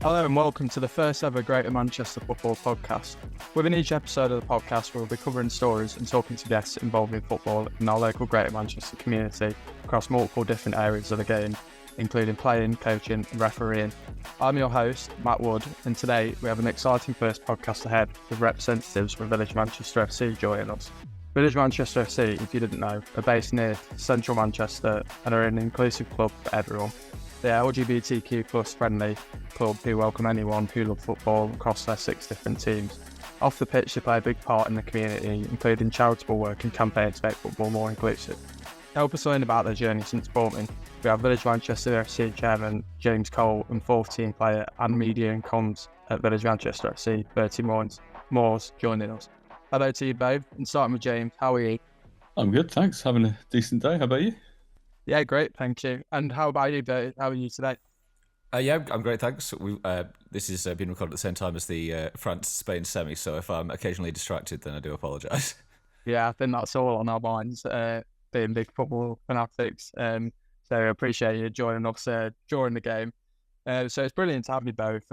Hello and welcome to the first ever Greater Manchester Football Podcast. Within each episode of the podcast, we'll be covering stories and talking to guests involved in football in our local Greater Manchester community across multiple different areas of the game, including playing, coaching and refereeing. I'm your host, Matt Wood, and today we have an exciting first podcast ahead with representatives from Village Manchester FC joining us. Village Manchester FC, if you didn't know, are based near central Manchester and are an inclusive club for everyone. They are LGBTQ plus friendly club who welcome anyone who loves football across their 6 different teams. Off the pitch, they play a big part in the community, including charitable work and campaigns to make football more inclusive. To help us learn about their journey since forming, we have Village Manchester FC chairman James Cole and 4th team player and media and comms at Village Manchester FC, Bertie Moores, joining us. Hello to you both, and starting with James, how are you? I'm good, thanks. Having a decent day. How about you? Yeah, great, thank you. And how about you, Bertie? How are you today? Yeah, I'm great, thanks. This is being recorded at the same time as the France-Spain semi, so if I'm occasionally distracted, then I do apologise. Yeah, I think that's all on our minds, being big football fanatics. So I appreciate you joining us during the game. So it's brilliant to have you both.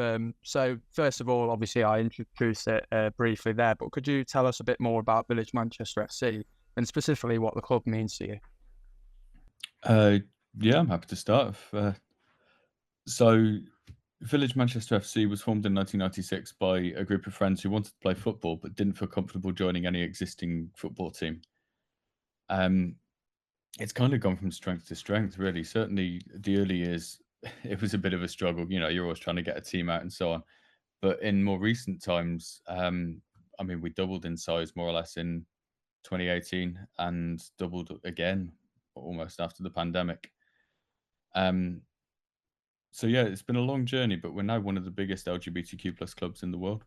So first of all, obviously I introduced it briefly there, but could you tell us a bit more about Village Manchester FC and specifically what the club means to you? Yeah, I'm happy to start. So, Village Manchester FC was formed in 1996 by a group of friends who wanted to play football but didn't feel comfortable joining any existing football team. It's kind of gone from strength to strength, really. Certainly, the early years, it was a bit of a struggle. You know, you're always trying to get a team out and so on. But in more recent times, we doubled in size more or less in 2018 and doubled again almost after the pandemic. So yeah, it's been a long journey, but we're now one of the biggest LGBTQ plus clubs in the world.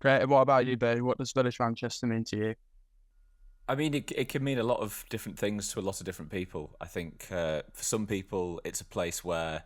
Great. And what about you, Bertie? What does Village Manchester mean to you? I mean, it can mean a lot of different things to a lot of different people. I think for some people, it's a place where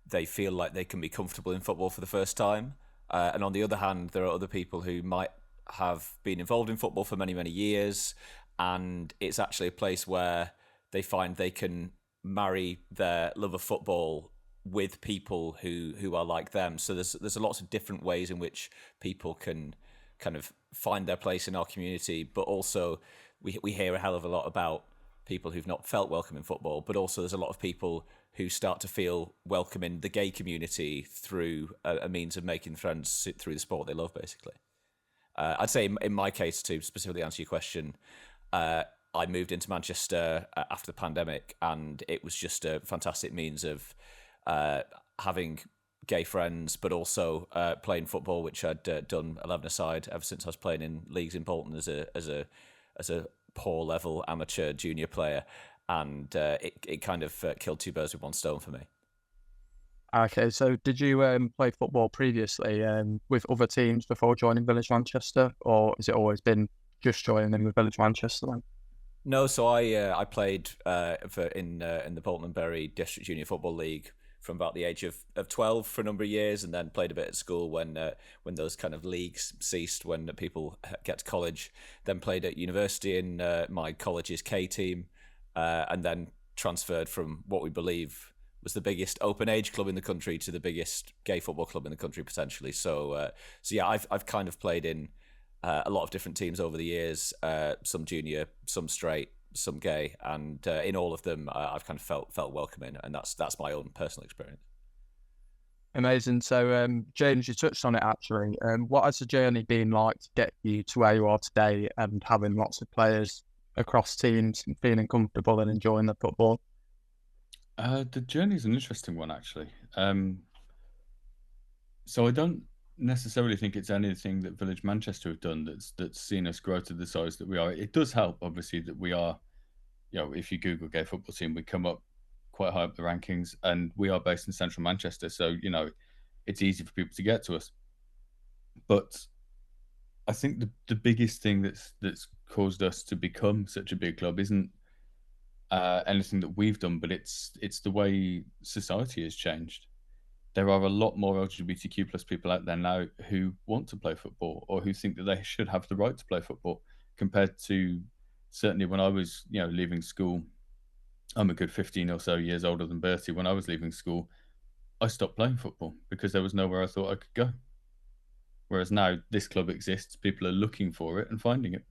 they feel like they can be comfortable in football for the first time. And on the other hand, there are other people who might have been involved in football for many, many years. And it's actually a place where they find they can marry their love of football with people who are like them. So there's lots of different ways in which people can kind of find their place in our community, but also we hear a hell of a lot about people who've not felt welcome in football, but also there's a lot of people who start to feel welcome in the gay community through a means of making friends through the sport they love, basically. I'd say in my case, to specifically answer your question, I moved into Manchester after the pandemic, and it was just a fantastic means of having gay friends, but also playing football, which I'd done 11-a-side ever since I was playing in leagues in Bolton as a poor level amateur junior player, and it kind of killed 2 birds with 1 stone for me. Okay, so did you play football previously with other teams before joining Village Manchester, or has it always been just joining in with Village Manchester then? No, so I played in the Bolton and Bury District Junior Football League from about the age of 12 for a number of years, and then played a bit at school when those kind of leagues ceased, when people get to college. Then played at university in my college's K team, and then transferred from what we believe was the biggest open age club in the country to the biggest gay football club in the country potentially. So yeah, I've kind of played in a lot of different teams over the years, some junior, some straight, some gay, and in all of them I've kind of felt welcome in, and that's my own personal experience. Amazing. So James, you touched on it actually. What has the journey been like to get you to where you are today and having lots of players across teams and feeling comfortable and enjoying the football? The journey is an interesting one, actually. So I don't necessarily think it's anything that Village Manchester have done that's seen us grow to the size that we are. It does help, obviously, that we are, if you Google gay football team, we come up quite high up the rankings, and we are based in central Manchester, so it's easy for people to get to us. But I think the biggest thing that's caused us to become such a big club isn't anything that we've done, but it's the way society has changed. There are a lot more LGBTQ plus people out there now who want to play football, or who think that they should have the right to play football, compared to certainly when I was, leaving school. I'm a good 15 or so years older than Bertie. When I was leaving school, I stopped playing football because there was nowhere I thought I could go. Whereas now this club exists, people are looking for it and finding it.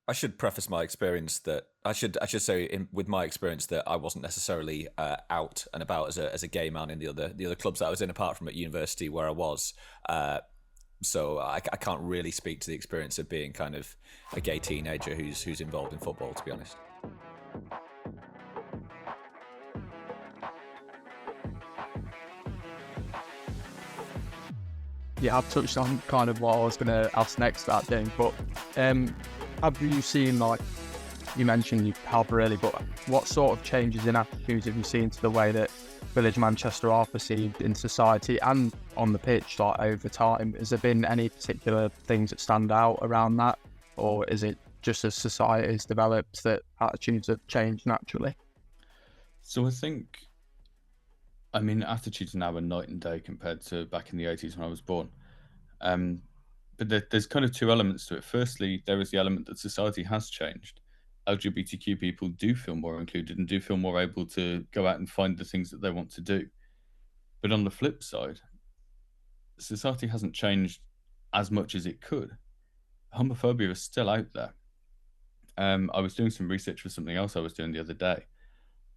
I should preface my experience that I should say with my experience that I wasn't necessarily out and about as a gay man in the other clubs that I was in, apart from at university where I was. So I can't really speak to the experience of being kind of a gay teenager who's involved in football, to be honest. Yeah, I've touched on kind of what I was going to ask next about thing, but have you seen, like you mentioned you have really, but what sort of changes in attitudes have you seen to the way that Village Manchester are perceived in society and on the pitch, like over time? Has there been any particular things that stand out around that, or is it just as society has developed that attitudes have changed naturally? So I think, attitudes now are night and day compared to back in the 80s when I was born. But there's kind of two elements to it. Firstly, there is the element that society has changed. LGBTQ people do feel more included and do feel more able to go out and find the things that they want to do. But on the flip side, society hasn't changed as much as it could. Homophobia is still out there. I was doing some research for something else I was doing the other day,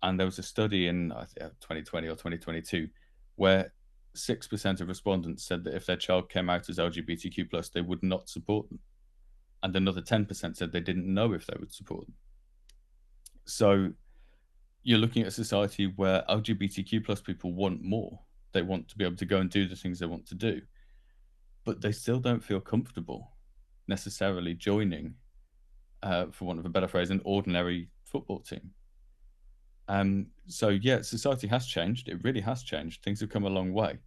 and there was a study in 2020 or 2022 where 6% of respondents said that if their child came out as LGBTQ+, they would not support them. And another 10% said they didn't know if they would support them. So you're looking at a society where LGBTQ+ people want more. They want to be able to go and do the things they want to do. But they still don't feel comfortable necessarily joining, for want of a better phrase, an ordinary football team. So yeah, society has changed. It really has changed. Things have come a long way.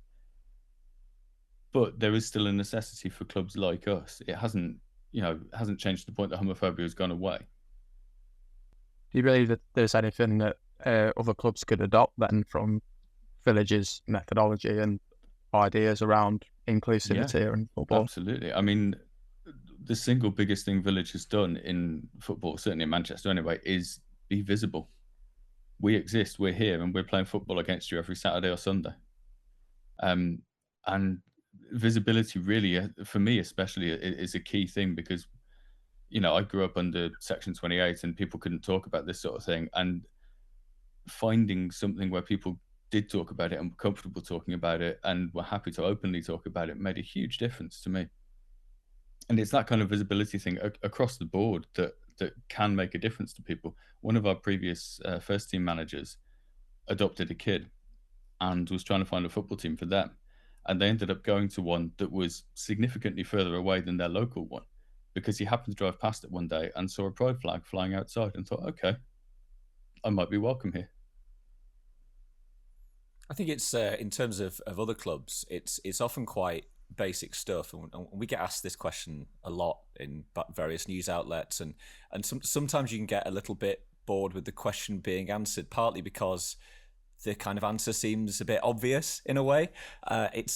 But there is still a necessity for clubs like us. It hasn't changed to the point that homophobia has gone away. Do you believe that there's anything that other clubs could adopt then from Village's methodology and ideas around inclusivity in football? Absolutely. I mean, the single biggest thing Village has done in football, certainly in Manchester anyway, is be visible. We exist, we're here, and we're playing football against you every Saturday or Sunday. And visibility really, for me especially, is a key thing because, I grew up under Section 28 and people couldn't talk about this sort of thing. And finding something where people did talk about it and were comfortable talking about it and were happy to openly talk about it made a huge difference to me. And it's that kind of visibility thing across the board that can make a difference to people. One of our previous first team managers adopted a kid and was trying to find a football team for them. And they ended up going to one that was significantly further away than their local one because he happened to drive past it one day and saw a pride flag flying outside and thought, okay, I might be welcome here. I think it's in terms of other clubs, it's often quite basic stuff, and we get asked this question a lot in various news outlets, and sometimes you can get a little bit bored with the question being answered, partly because the kind of answer seems a bit obvious in a way.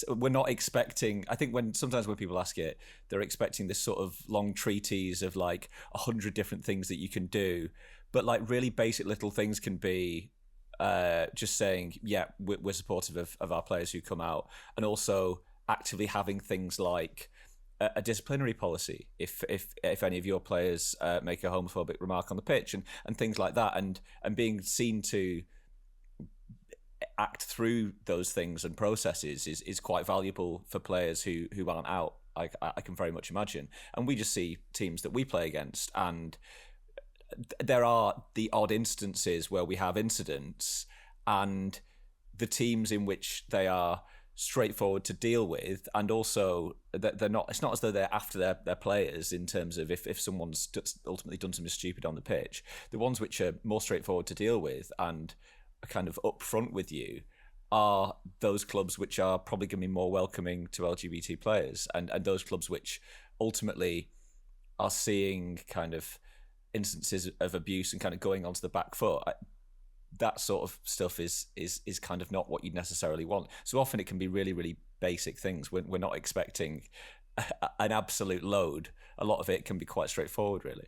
We're not expecting. I think sometimes when people ask it, they're expecting this sort of long treatise of like 100 different things that you can do, but like really basic little things can be just saying, yeah, we're supportive of our players who come out, and also actively having things like a disciplinary policy if any of your players make a homophobic remark on the pitch and things like that, and being seen to act through those things and processes is quite valuable for players who aren't out. I can very much imagine. And we just see teams that we play against, and there are the odd instances where we have incidents, and the teams in which they are straightforward to deal with, and also that they're not. It's not as though they're after their players in terms of if someone's ultimately done something stupid on the pitch. The ones which are more straightforward to deal with and are kind of upfront with you are those clubs which are probably going to be more welcoming to LGBT players, and those clubs which ultimately are seeing kind of instances of abuse and kind of going onto the back foot. That sort of stuff is kind of not what you'd necessarily want. So often it can be really, really basic things. We're not expecting an absolute load. A lot of it can be quite straightforward, really.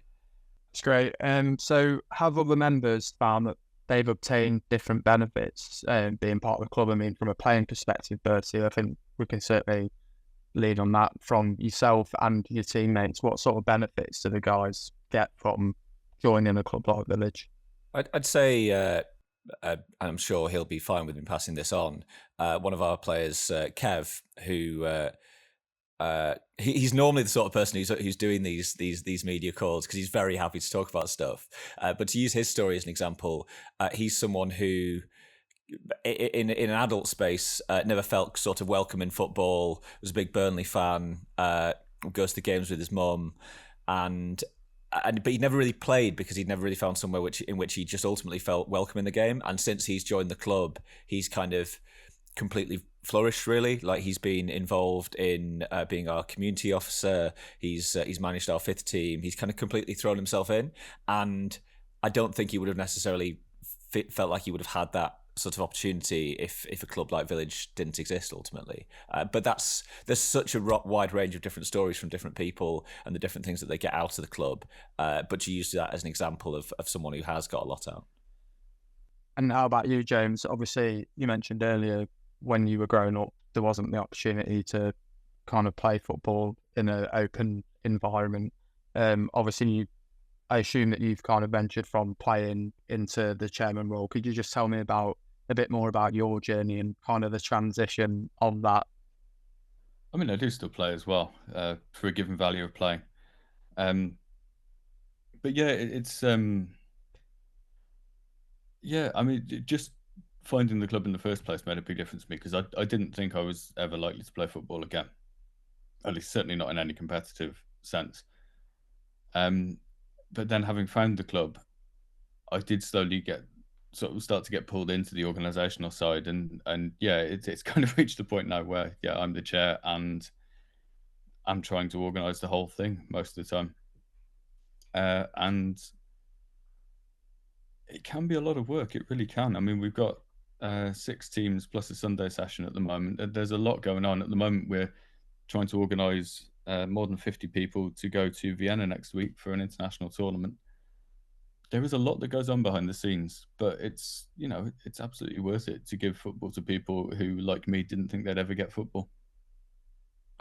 It's great. So have other members found that they've obtained different benefits being part of the club. I mean, from a playing perspective, Bertie, I think we can certainly lead on that from yourself and your teammates. What sort of benefits do the guys get from joining a club like Village? I'd say, and I'm sure he'll be fine with me passing this on. One of our players, Kev, who he's normally the sort of person who's doing these media calls because he's very happy to talk about stuff. But to use his story as an example, he's someone who, in an adult space, never felt sort of welcome in football. Was a big Burnley fan. Goes to games with his mum, but he never really played because he'd never really found somewhere in which he just ultimately felt welcome in the game. And since he's joined the club, he's kind of completely flourished, really. Like, he's been involved in being our community officer. He's managed our fifth team. He's kind of completely thrown himself in, and I don't think he would have necessarily felt like he would have had that sort of opportunity if a club like Village didn't exist ultimately. But there's such a wide range of different stories from different people and the different things that they get out of the club. But you use that as an example of someone who has got a lot out. And how about you, James? Obviously, you mentioned earlier when you were growing up, there wasn't the opportunity to kind of play football in an open environment. Obviously, I assume that you've kind of ventured from playing into the chairman role. Could you just tell me a bit more about your journey and kind of the transition on that? I mean, I do still play as well, for a given value of playing. But yeah, yeah, I mean, just finding the club in the first place made a big difference to me because I didn't think I was ever likely to play football again. At least certainly not in any competitive sense. But then having found the club, I did slowly start to get pulled into the organisational side, and yeah, it's kind of reached the point now where I'm the chair and I'm trying to organise the whole thing most of the time, and it can be a lot of work. It really can. I mean, we've got 6 teams plus a Sunday session at the moment. There's a lot going on at the moment. We're trying to organise more than 50 people to go to Vienna next week for an international tournament. There is a lot that goes on behind the scenes, but it's absolutely worth it to give football to people who, like me, didn't think they'd ever get football.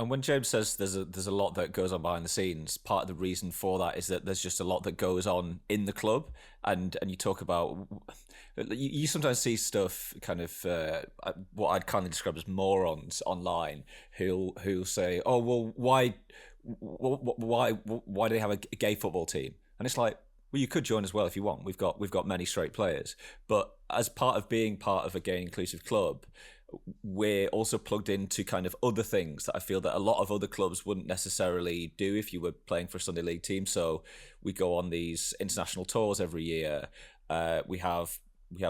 And when James says there's a lot that goes on behind the scenes, part of the reason for that is that there's just a lot that goes on in the club, and you talk about, you sometimes see stuff kind of what I'd kind of describe as morons online who'll say, oh well, why do they have a gay football team? And it's like, well, you could join as well if you want. We've got many straight players, but as part of being part of a gay inclusive club, we're also plugged into kind of other things that I feel that a lot of other clubs wouldn't necessarily do if you were playing for a Sunday League team. So we go on these international tours every year. We have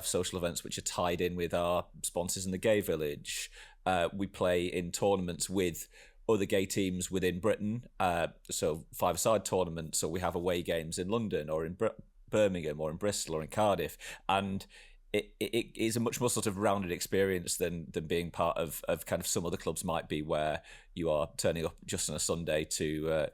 social events which are tied in with our sponsors in the Gay Village. We play in tournaments with other gay teams within Britain. So 5-a-side tournaments. So we have away games in London or in Birmingham or in Bristol or in Cardiff. And it is a much more sort of rounded experience than being part of kind of some other clubs might be, where you are turning up just on a Sunday to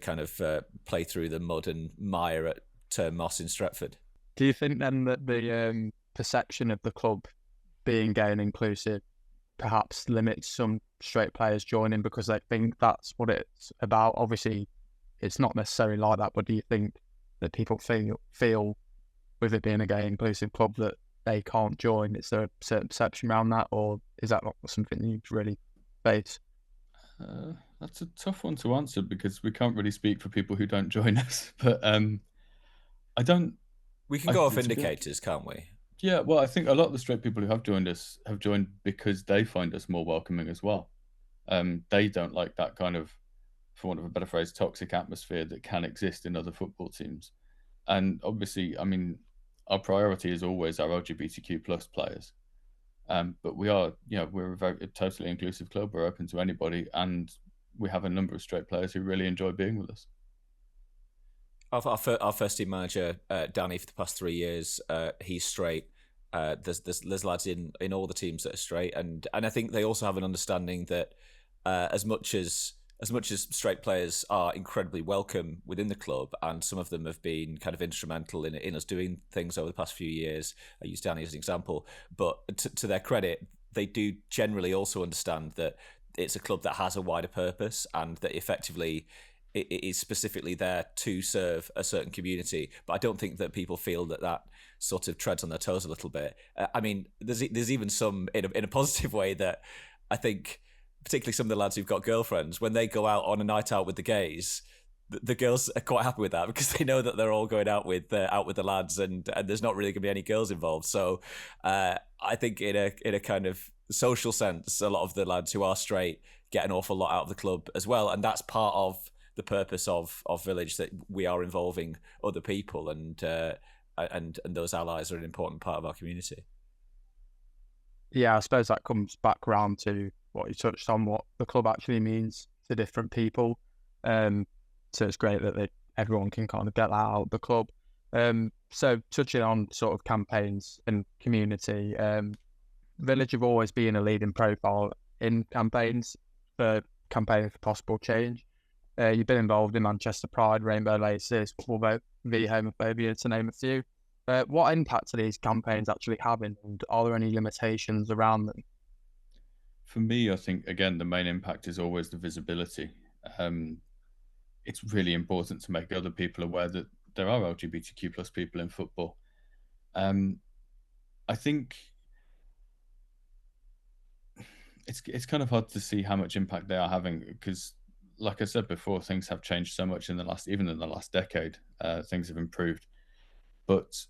kind of play through the mud and mire at Turn Moss in Stretford. Do you think then that the perception of the club being gay and inclusive perhaps limits some straight players joining because they think that's what it's about? Obviously, it's not necessarily like that, but do you think that people feel with it being a gay inclusive club that they can't join? Is there a certain perception around that, or is that not something you really face? That's a tough one to answer because we can't really speak for people who don't join us. But I don't. We can go off indicators, can't we? Yeah, well, I think a lot of the straight people who have joined us have joined because they find us more welcoming as well. They don't like that kind of, for want of a better phrase, toxic atmosphere that can exist in other football teams. And obviously, I mean, our priority is always our LGBTQ plus players. But we're a very totally inclusive club. We're open to anybody, and we have a number of straight players who really enjoy being with us. Our first team manager, Danny, for the past 3 years, he's straight. There's lads in all the teams that are straight, and I think they also have an understanding that as much as as much as straight players are incredibly welcome within the club, and some of them have been kind of instrumental in us doing things over the past few years, I use Danny as an example, but to their credit, they do generally also understand that it's a club that has a wider purpose, and that effectively it is specifically there to serve a certain community. But I don't think that people feel that sort of treads on their toes a little bit. I mean, there's even some in a positive way that I think, particularly some of the lads who've got girlfriends, when they go out on a night out with the gays, the girls are quite happy with that, because they know that they're all going out with the lads, and there's not really going to be any girls involved. So I think in a kind of social sense, a lot of the lads who are straight get an awful lot out of the club as well, and that's part of the purpose of Village, that we are involving other people, and those allies are an important part of our community. Yeah, I suppose that comes back round to what you touched on, what the club actually means to different people. So it's great that everyone can kind of get that out of the club. So touching on sort of campaigns and community, Village have always been a leading profile in campaigns for campaigning for possible change. You've been involved in Manchester Pride, Rainbow Laces, Football Vote v Homophobia, to name a few. What impact are these campaigns actually having, and are there any limitations around them? For me, I think, again, the main impact is always the visibility. It's really important to make other people aware that there are LGBTQ plus people in football. I think it's kind of hard to see how much impact they are having, because, like I said before, things have changed so much in the last decade. Things have improved, but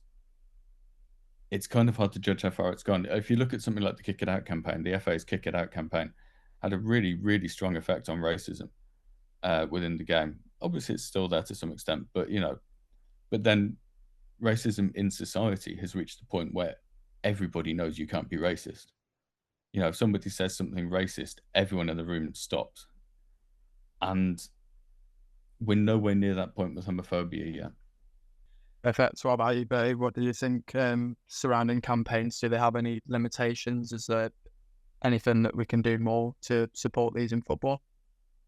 it's kind of hard to judge how far it's gone. If you look at something like the Kick It Out campaign, the FA's Kick It Out campaign had a really, really strong effect on racism within the game. Obviously, it's still there to some extent, but then racism in society has reached the point where everybody knows you can't be racist. If somebody says something racist, everyone in the room stops. And we're nowhere near that point with homophobia yet. Perfect. What about you, Bertie? What do you think surrounding campaigns? Do they have any limitations? Is there anything that we can do more to support these in football?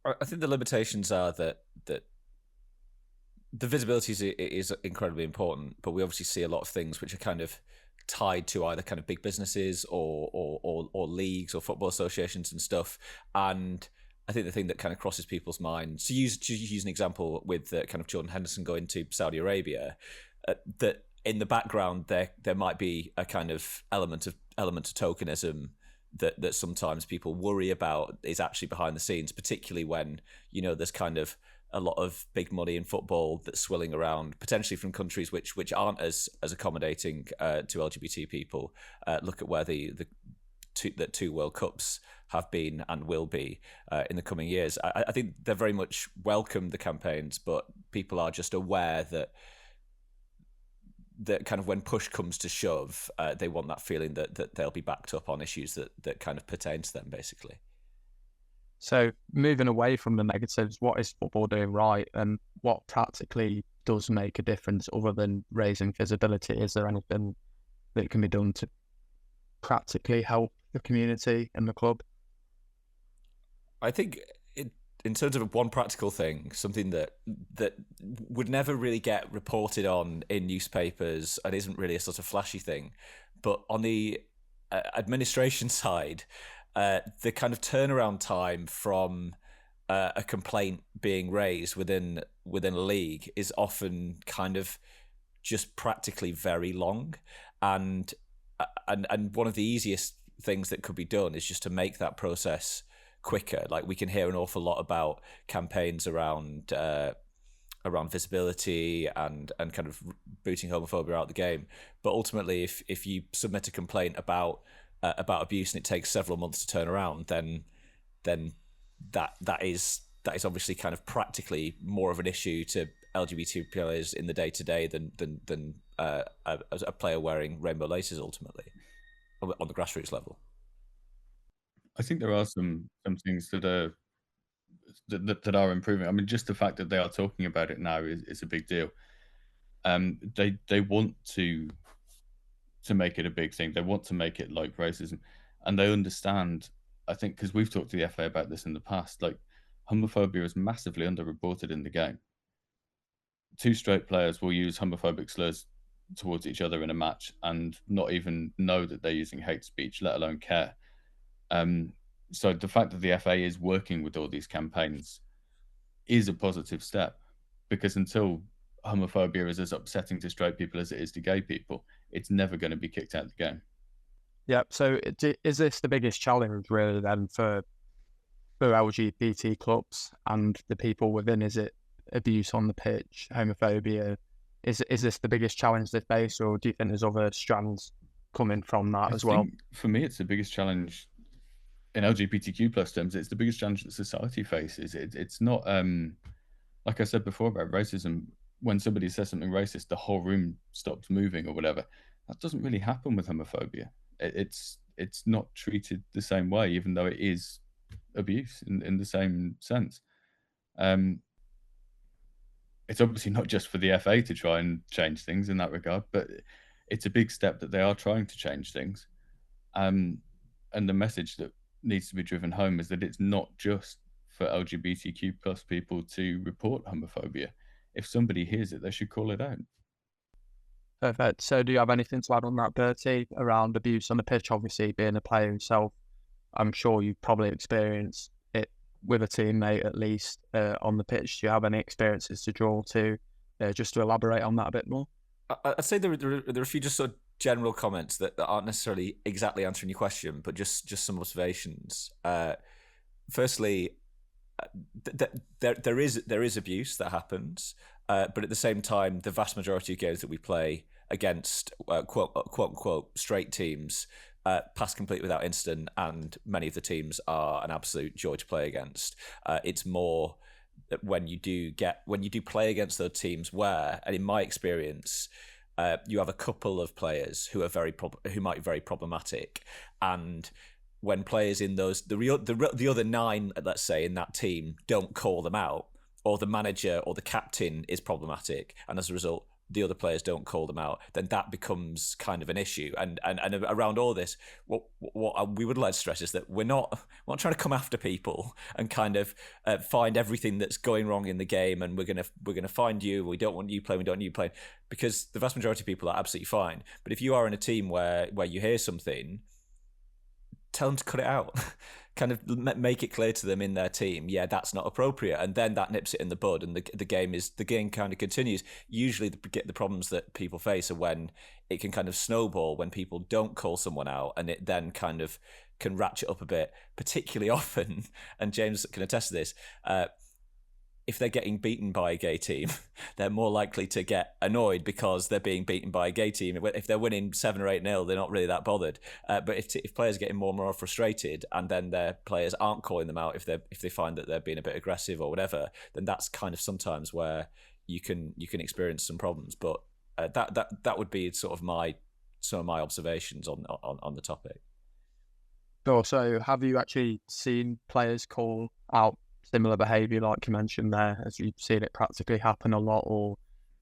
I think the limitations are that the visibility is incredibly important, but we obviously see a lot of things which are kind of tied to either kind of big businesses or leagues or football associations and stuff. And I think the thing that kind of crosses people's minds, to use an example with kind of Jordan Henderson going to Saudi Arabia, that in the background there might be a kind of element of tokenism that sometimes people worry about is actually behind the scenes, particularly when there's kind of a lot of big money in football that's swilling around, potentially from countries which aren't as accommodating to LGBT people. Look at where the two World Cups have been and will be in the coming years. I think they're very much welcome, the campaigns, but people are just aware that kind of when push comes to shove, they want that feeling that they'll be backed up on issues that kind of pertain to them, basically. So moving away from the negatives, what is football doing right, and what practically does make a difference other than raising visibility? Is there anything that can be done to practically help the community and the club? I think in terms of one practical thing, something that would never really get reported on in newspapers and isn't really a sort of flashy thing, but on the administration side, the kind of turnaround time from a complaint being raised within a league is often kind of just practically very long, and one of the easiest things that could be done is just to make that process quicker. Like, we can hear an awful lot about campaigns around visibility and kind of booting homophobia out of the game, but ultimately if you submit a complaint about abuse and it takes several months to turn around, then that is obviously kind of practically more of an issue to LGBT players in the day-to-day than a player wearing rainbow laces ultimately on the grassroots level. I think there are some things that are improving. I mean, just the fact that they are talking about it now is a big deal. They want to make it a big thing. They want to make it like racism, and they understand. I think, because we've talked to the FA about this in the past, like, homophobia is massively underreported in the game. 2 straight players will use homophobic slurs towards each other in a match and not even know that they're using hate speech, let alone care. So the fact that the FA is working with all these campaigns is a positive step, because until homophobia is as upsetting to straight people as it is to gay people, it's never going to be kicked out of the game. Yeah. So is this the biggest challenge really then for LGBT clubs and the people within? Is it abuse on the pitch, homophobia? Is this the biggest challenge they face, or do you think there's other strands coming from that as well? For me, it's the biggest challenge in LGBTQ plus terms. It's the biggest challenge that society faces. It's not like I said before about racism. When somebody says something racist, the whole room stops moving or whatever. That doesn't really happen with homophobia. It's not treated the same way, even though it is abuse in the same sense. It's obviously not just for the FA to try and change things in that regard, but it's a big step that they are trying to change things. And the message that needs to be driven home is that it's not just for LGBTQ plus people to report homophobia. If somebody hears it, they should call it out. Perfect. So do you have anything to add on that, Bertie, around abuse on the pitch? Obviously, being a player himself, I'm sure you've probably experienced it with a teammate at least on the pitch. Do you have any experiences to draw to, just to elaborate on that a bit more? I'd say there are a few just sort of general comments that aren't necessarily exactly answering your question, but just some observations. Firstly, there is abuse that happens, but at the same time, the vast majority of games that we play against quote unquote straight teams pass complete without incident, and many of the teams are an absolute joy to play against. It's more that when you do play against those teams where, and in my experience, you have a couple of players who are who might be very problematic, and when players in those the other 9, let's say, in that team don't call them out, or the manager or the captain is problematic, and as a result the other players don't call them out, then that becomes kind of an issue. And around all this, what we would like to stress is that we're not trying to come after people and kind of find everything that's going wrong in the game, and we're gonna find you. We don't want you playing. We don't want you playing, because the vast majority of people are absolutely fine. But if you are in a team where you hear something, tell them to cut it out. Kind of make it clear to them in their team, yeah, that's not appropriate, and then that nips it in the bud, and the game kind of continues. Usually, the problems that people face are when it can kind of snowball when people don't call someone out, and it then kind of can ratchet up a bit. Particularly often, and James can attest to this, if they're getting beaten by a gay team, they're more likely to get annoyed because they're being beaten by a gay team. If they're winning 7 or 8-0, they're not really that bothered. But if players are getting more and more frustrated, and then their players aren't calling them out, if they find that they're being a bit aggressive or whatever, then that's kind of sometimes where you can experience some problems. But that would be sort of some of my observations on the topic. So have you actually seen players call out similar behaviour like you mentioned there? As you've seen it practically happen a lot? Or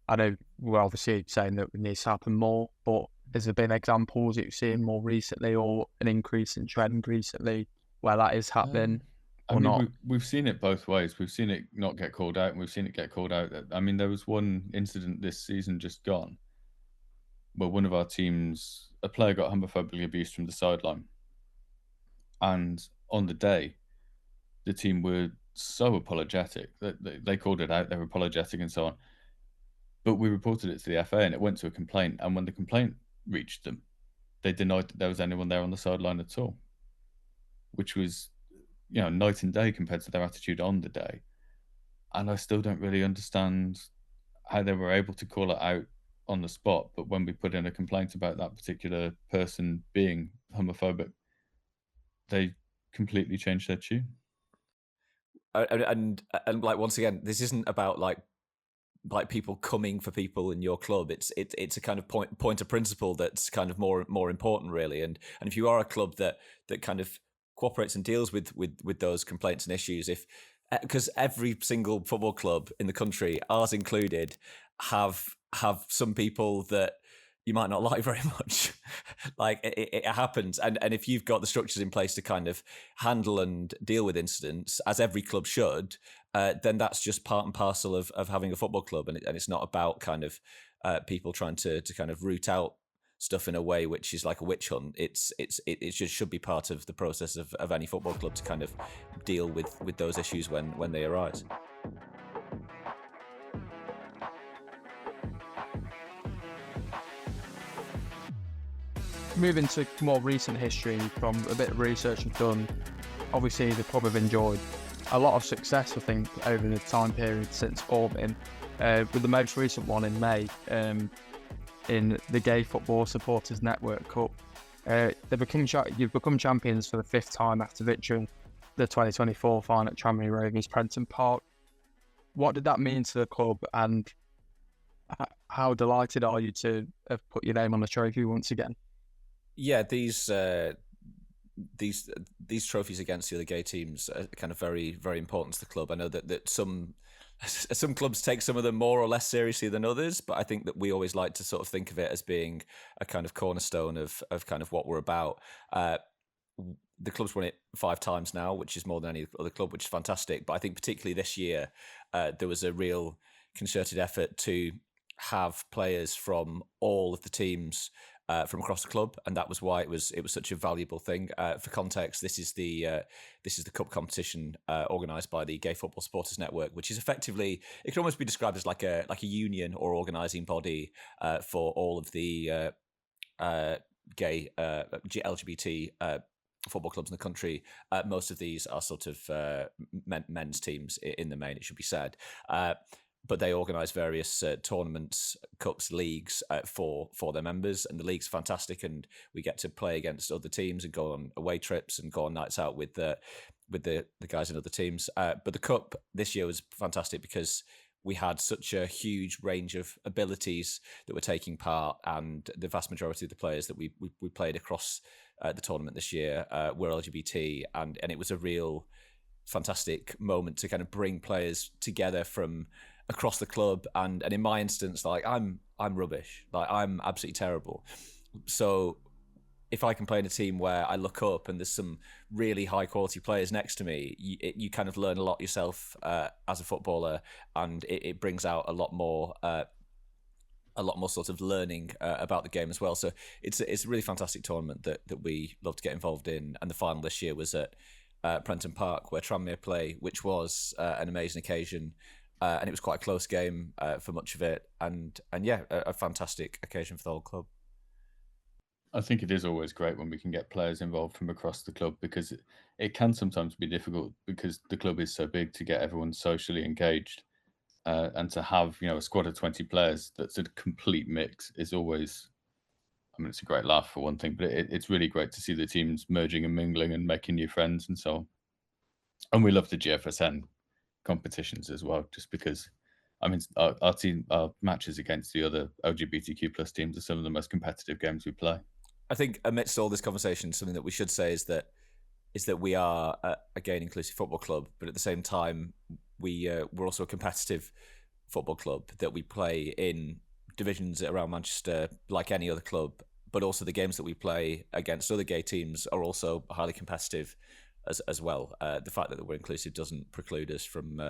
I know we're obviously saying that it needs to happen more, but has there been examples that you've seen more recently, or an increase in trend recently where that is happening or not? We've seen it both ways. We've seen it not get called out, and we've seen it get called out. I mean, there was one incident this season just gone where one of our teams, a player got homophobically abused from the sideline, and on the day the team were so apologetic that they called it out. They were apologetic and so on. But we reported it to the FA, and it went to a complaint. And when the complaint reached them, they denied that there was anyone there on the sideline at all, which was, night and day compared to their attitude on the day. And I still don't really understand how they were able to call it out on the spot. But when we put in a complaint about that particular person being homophobic, they completely changed their tune. And like, once again, this isn't about like people coming for people in your club. It's a kind of point of principle that's kind of more important, really. And if you are a club that kind of cooperates and deals with those complaints and issues, because every single football club in the country, ours included, have some people that you might not like very much. Like it happens, and if you've got the structures in place to kind of handle and deal with incidents, as every club should, then that's just part and parcel of having a football club, and it's not about kind of people trying to kind of root out stuff in a way which is like a witch hunt. It just should be part of the process of any football club to kind of deal with those issues when they arise. Moving to more recent history, from a bit of research I've done, obviously the club have enjoyed a lot of success, I think, over the time period since forming, with the most recent one in May, in the Gay Football Supporters Network Cup. You've become champions for the 5th time after victory the 2024 final at Tranmere Rovers Prenton Park. What did that mean to the club, and how delighted are you to have put your name on the trophy once again? Yeah, these trophies against the other gay teams are kind of very, very important to the club. I know that some clubs take some of them more or less seriously than others, but I think that we always like to sort of think of it as being a kind of cornerstone of kind of what we're about. The club's won it 5 times now, which is more than any other club, which is fantastic. But I think particularly this year, there was a real concerted effort to have players from all of the teams from across the club, and that was why it was such a valuable thing. For context, this is the cup competition organised by the Gay Football Supporters Network, which is effectively, it can almost be described as like a union or organising body for all of the gay LGBT football clubs in the country. Most of these are sort of men's teams in the main, it should be said. But they organise various tournaments, cups, leagues for their members, and the league's fantastic. And we get to play against other teams and go on away trips and go on nights out with the guys in other teams. But the cup this year was fantastic because we had such a huge range of abilities that were taking part, and the vast majority of the players that we played across the tournament this year were LGBT, and it was a real fantastic moment to kind of bring players together from across the club. And in my instance, like I'm rubbish, like I'm absolutely terrible. So if I can play in a team where I look up and there's some really high quality players next to me, you kind of learn a lot yourself as a footballer, and it brings out a lot more sort of learning about the game as well. So it's a really fantastic tournament that we love to get involved in. And the final this year was at Prenton Park, where Tranmere play, which was an amazing occasion. And it was quite a close game for much of it, and yeah, a fantastic occasion for the whole club. I think it is always great when we can get players involved from across the club, because it can sometimes be difficult because the club is so big to get everyone socially engaged, and to have a squad of 20 players that's a complete mix is always. I mean, it's a great laugh for one thing, but it's really great to see the teams merging and mingling and making new friends and so on. And we love the GFSN competitions as well, just because I mean our matches against the other LGBTQ plus teams are some of the most competitive games we play. I think amidst all this conversation, something that we should say is that we are a gay and inclusive football club, but at the same time we're also a competitive football club, that we play in divisions around Manchester like any other club, but also the games that we play against other gay teams are also highly competitive as well. The fact that we're inclusive doesn't preclude us from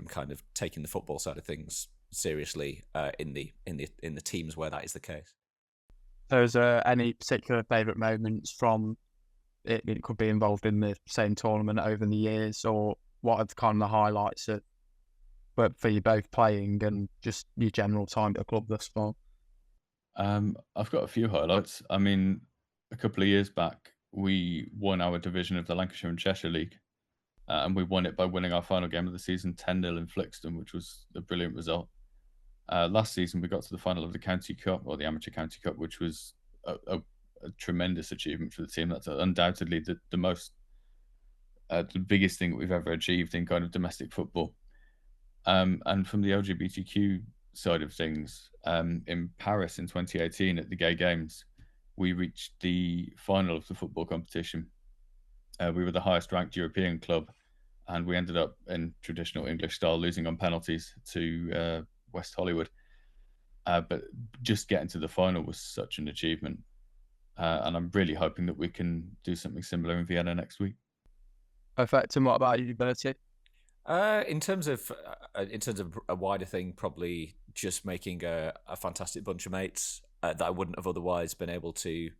kind of taking the football side of things seriously in the teams where that is the case. So is there any particular favourite moments from it? It could be involved in the same tournament over the years, or what are kind of the highlights for you both playing and just your general time at the club thus far? I've got a few highlights. I mean, a couple of years back, we won our division of the Lancashire and Cheshire League, and we won it by winning our final game of the season 10-0 in Flixton, which was a brilliant result. Last season, we got to the final of the County Cup, or the Amateur County Cup, which was a tremendous achievement for the team. That's undoubtedly the biggest thing that we've ever achieved in kind of domestic football. And from the LGBTQ side of things, in Paris in 2018 at the Gay Games, we reached the final of the football competition. We were the highest ranked European club, and we ended up in traditional English style losing on penalties to West Hollywood. But just getting to the final was such an achievement. And I'm really hoping that we can do something similar in Vienna next week. Perfect. And what about you, Bertie? In terms of a wider thing, probably just making a fantastic bunch of mates that I wouldn't have otherwise been able to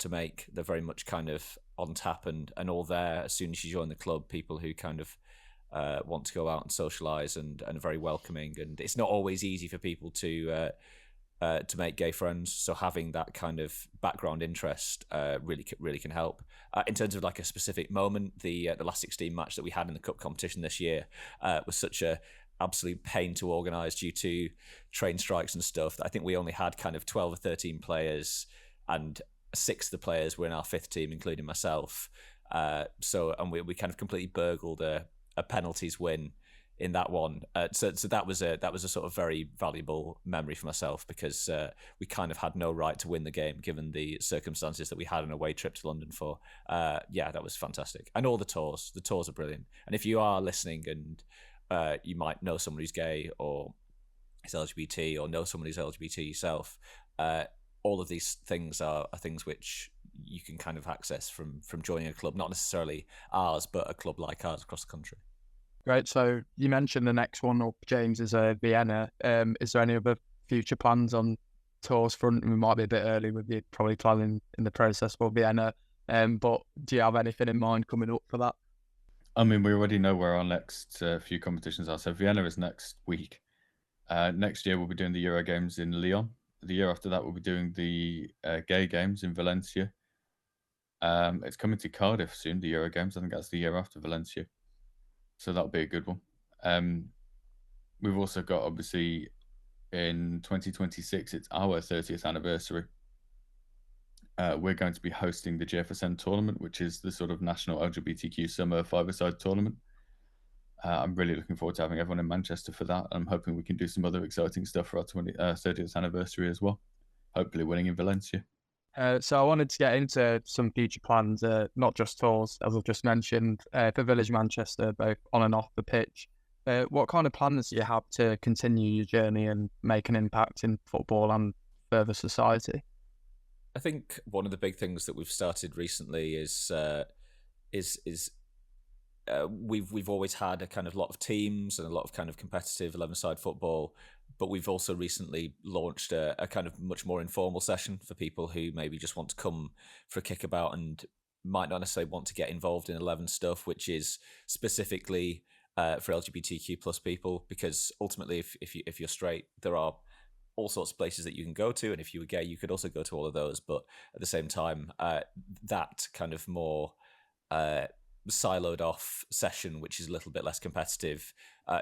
make. They're very much kind of on tap and all there as soon as you join the club. People who kind of want to go out and socialise and are very welcoming. And it's not always easy for people to make gay friends. So having that kind of background interest really can help. In terms of like a specific moment, the last 16 match that we had in the cup competition this year was such a absolute pain to organise due to train strikes and stuff that I think we only had kind of 12 or 13 players, and 6 of the players were in our 5th team, including myself. And we kind of completely burgled a penalties win in that one. So that was a sort of very valuable memory for myself, because we kind of had no right to win the game given the circumstances that we had an away trip to London for. Yeah, that was fantastic. And all the tours are brilliant. And if you are listening and you might know someone who's gay or is LGBT, or know someone who's LGBT yourself, all of these things are things which you can kind of access from joining a club, not necessarily ours, but a club like ours across the country. Great. So you mentioned the next one up, James, is Vienna. Is there any other future plans on tours front? We might be a bit early with you probably planning in the process for Vienna. But do you have anything in mind coming up for that? I mean, we already know where our next few competitions are. So Vienna is next week. Next year, we'll be doing the Euro Games in Lyon. The year after that, we'll be doing the Gay Games in Valencia. It's coming to Cardiff soon, the Euro Games. I think that's the year after Valencia. So that'll be a good one. We've also got, obviously, in 2026, it's our 30th anniversary. We're going to be hosting the GFSN tournament, which is the sort of national LGBTQ summer five-a-side tournament. I'm really looking forward to having everyone in Manchester for that. I'm hoping we can do some other exciting stuff for our 30th anniversary as well. Hopefully winning in Valencia. So I wanted to get into some future plans, not just tours, as I've just mentioned, for Village Manchester, both on and off the pitch. What kind of plans do you have to continue your journey and make an impact in football and further society? I think one of the big things that we've started recently is we've always had a kind of lot of teams and a lot of kind of competitive 11-side football, but we've also recently launched a kind of much more informal session for people who maybe just want to come for a kickabout and might not necessarily want to get involved in 11 stuff, which is specifically for LGBTQ plus people, because ultimately if you're straight, there are all sorts of places that you can go to, and if you were gay, you could also go to all of those. But at the same time, that kind of more siloed off session, which is a little bit less competitive,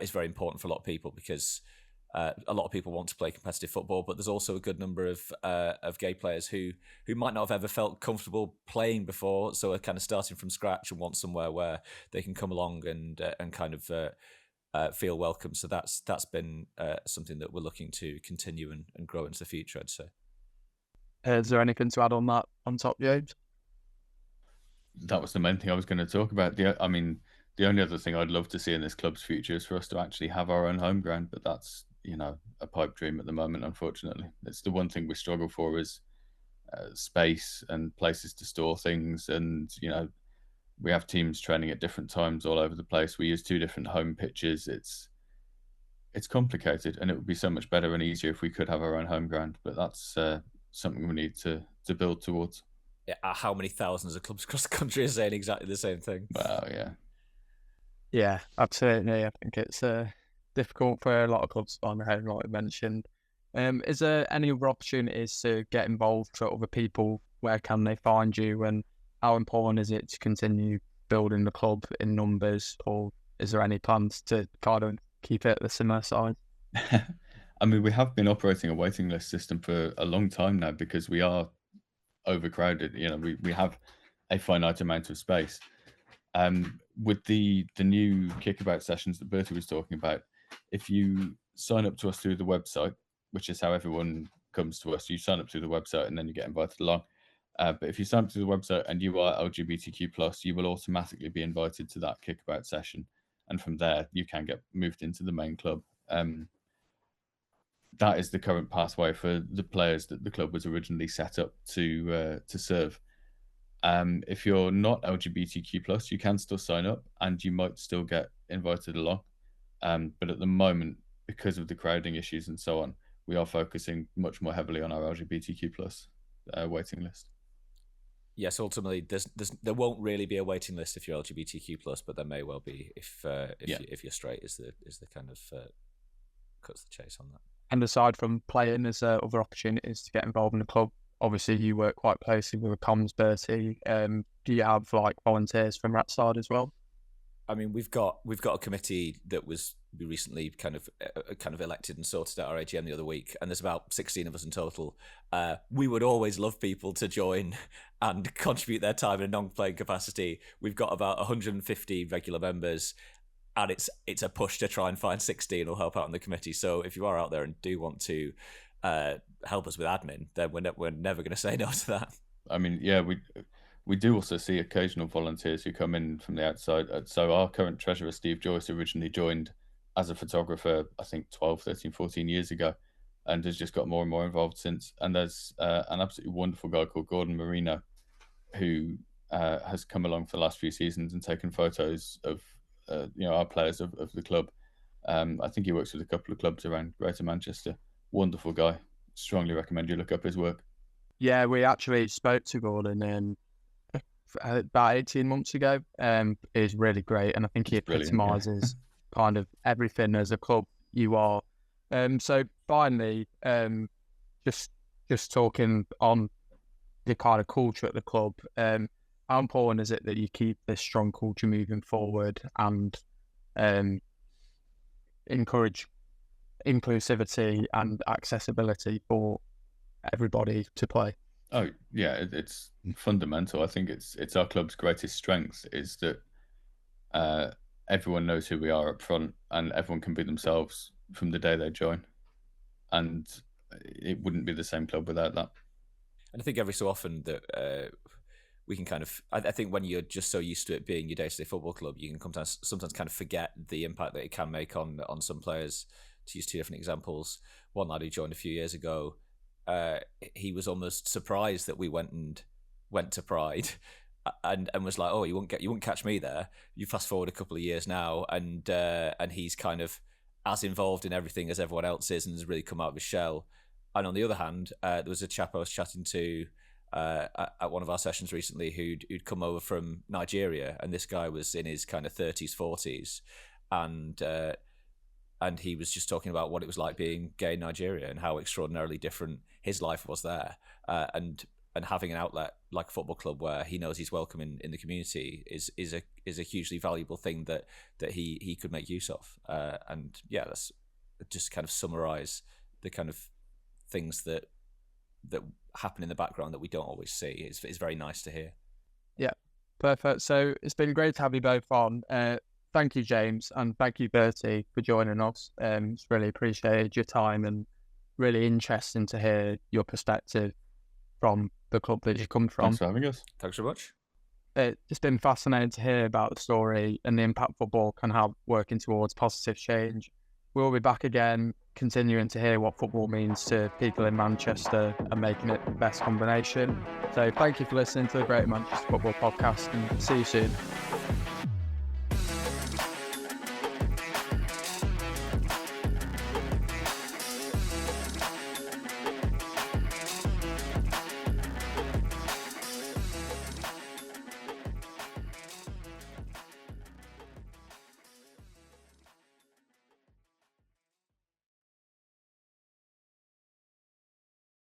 is very important for a lot of people, because a lot of people want to play competitive football, but there's also a good number of gay players who might not have ever felt comfortable playing before, so are kind of starting from scratch and want somewhere where they can come along and kind of feel welcome. So that's been something that we're looking to continue and grow into the future, I'd say. Is there anything to add on that on top, James? That was the main thing I was going to talk about. The only other thing I'd love to see in this club's future is for us to actually have our own home ground, but that's, a pipe dream at the moment, unfortunately. It's the one thing we struggle for is space and places to store things. And, we have teams training at different times all over the place. We use 2 different home pitches. It's complicated, and it would be so much better and easier if we could have our own home ground, but that's something we need to build towards. Yeah, how many thousands of clubs across the country are saying exactly the same thing? Well, yeah. Yeah, absolutely. I think it's difficult for a lot of clubs to find their home, like I mentioned. Is there any other opportunities to get involved for other people? Where can they find you, and how important is it to continue building the club in numbers, or is there any plans to kind of keep it at the similar size? I mean, we have been operating a waiting list system for a long time now because we are overcrowded. We have a finite amount of space. With the new kickabout sessions that Bertie was talking about, if you sign up to us through the website, which is how everyone comes to us, you sign up through the website and then you get invited along. But if you sign up to the website and you are LGBTQ plus, you will automatically be invited to that kickabout session, and from there you can get moved into the main club. that is the current pathway for the players that the club was originally set up to serve. If you're not LGBTQ+, you can still sign up and you might still get invited along. But at the moment, because of the crowding issues and so on, we are focusing much more heavily on our LGBTQ+ waiting list. Yes, ultimately, there won't really be a waiting list if you're LGBTQ+, but there may well be if you're straight. Is the kind of cuts the chase on that. And aside from playing, there's other opportunities to get involved in the club. Obviously, you work quite closely with the comms, Bertie. Do you have like volunteers from that side as well? I mean, we've got a committee that we recently kind of elected and sorted at our AGM the other week, and there's about 16 of us in total. We would always love people to join and contribute their time in a non-playing capacity. We've got about 150 regular members, and it's a push to try and find 16 who'll help out on the committee. So if you are out there and do want to help us with admin, then we're never going to say no to that. I mean, yeah, we do also see occasional volunteers who come in from the outside. So our current treasurer, Steve Joyce, originally joined as a photographer, I think 12, 13, 14 years ago, and has just got more and more involved since. And there's an absolutely wonderful guy called Gordon Marino, who has come along for the last few seasons and taken photos of our players of the club. I think he works with a couple of clubs around Greater Manchester. Wonderful guy. Strongly recommend you look up his work. Yeah, we actually spoke to Gordon about 18 months ago. Is really great, and I think he epitomises kind of everything as a club you are. So finally, just talking on the kind of culture at the club. How important is it that you keep this strong culture moving forward and encourage inclusivity and accessibility for everybody to play? Oh yeah, it's fundamental. I think it's our club's greatest strength is that everyone knows who we are up front and everyone can be themselves from the day they join, and it wouldn't be the same club without that. And I think every so often that we can kind of, I think when you're just so used to it being your day-to-day football club, you can sometimes kind of forget the impact that it can make on some players. To use two different examples, one lad who joined a few years ago, he was almost surprised that we went to Pride, and was like, "Oh, you won't catch me there." You fast forward a couple of years now, and he's kind of as involved in everything as everyone else is, and has really come out of his shell. And on the other hand, there was a chap I was chatting to at one of our sessions recently who'd come over from Nigeria, and this guy was in his kind of 30s, 40s, and he was just talking about what it was like being gay in Nigeria and how extraordinarily different his life was there, and having an outlet like a football club where he knows he's welcome in the community is a hugely valuable thing that he could make use of. And yeah, that's just kind of summarize the kind of things that happen in the background that we don't always see. It's very nice to hear. Yeah, perfect. So it's been great to have you both on. Thank you, James, and thank you, Bertie, for joining us. It's really appreciated your time and really interesting to hear your perspective from the club that you come from. Thanks for having us. Thanks very much. It's been fascinating to hear about the story and the impact football can have working towards positive change. We'll be back again, continuing to hear what football means to people in Manchester and making it the best combination. So thank you for listening to the Greater Manchester Football Podcast, and see you soon.